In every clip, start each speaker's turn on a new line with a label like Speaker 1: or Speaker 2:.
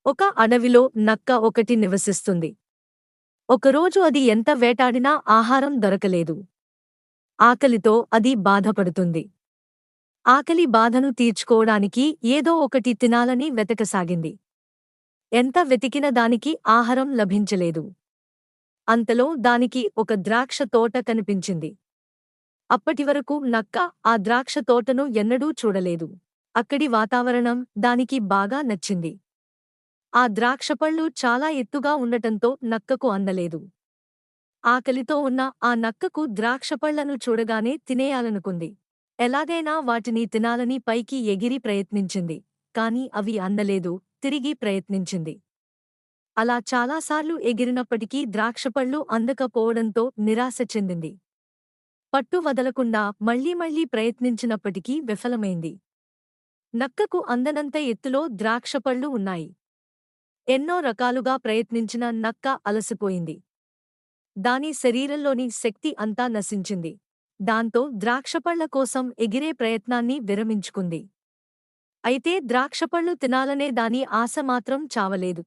Speaker 1: ఒక అడవిలో నక్క ఒకటి నివసిస్తుంది. ఒకరోజు అది ఎంత వేటాడినా ఆహారం దొరకలేదు. ఆకలితో అది బాధపడుతుంది. ఆకలి బాధను తీర్చుకోవడానికి ఏదో ఒకటి తినాలని వెతకసాగింది. ఎంత వెతికినా దానికి ఆహారం లభించలేదు. అంతలో దానికి ఒక ద్రాక్ష తోట కనిపించింది. అప్పటివరకు నక్క ఆ ద్రాక్ష తోటను ఎన్నడూ చూడలేదు. అక్కడి వాతావరణం దానికి బాగా నచ్చింది. ఆ ద్రాక్షపళ్ళు చాలా ఎత్తుగా ఉండటంతో నక్కకు అందలేదు. ఆకలితో ఉన్న ఆ నక్కకు ద్రాక్షపళ్లను చూడగానే తినేయాలనుకుంది. ఎలాగైనా వాటిని తినాలని పైకి ఎగిరి ప్రయత్నించింది. కాని అవి అందలేదు. తిరిగి ప్రయత్నించింది. అలా చాలాసార్లు ఎగిరినప్పటికీ ద్రాక్షపళ్ళు అందకపోవడంతో నిరాశ చెందింది. పట్టు వదలకుండా మళ్లీ మళ్లీ ప్రయత్నించినప్పటికీ విఫలమైంది. నక్కకు అందనంత ఎత్తులో ద్రాక్షపళ్ళు ఉన్నాయి. ఎన్నో రకాలుగా ప్రయత్నించిన నక్క అలసిపోయింది. దాని శరీరంలోని శక్తి అంతా నశించింది. దాంతో ద్రాక్షపళ్ల కోసం ఎగిరే ప్రయత్నాన్ని విరమించుకుంది. అయితే ద్రాక్షపళ్ళు తినాలనే దాని ఆశ మాత్రం చావలేదు.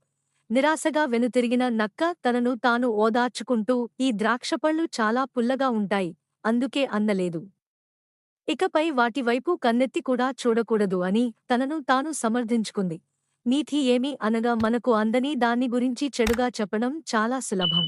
Speaker 1: నిరాశగా వెనుతిరిగిన నక్క తనను తాను ఓదార్చుకుంటూ ఈ ద్రాక్షపళ్ళు చాలా పుల్లగా ఉంటాయి, అందుకే అందలేదు. ఇకపై వాటివైపు కన్నెత్తి కూడా చూడకూడదు అని తనను తాను సమర్థించుకుంది. నీతి ఏమి అనగా మనకు అందని దాన్ని గురించి చెడుగా చెప్పడం చాలా సులభం.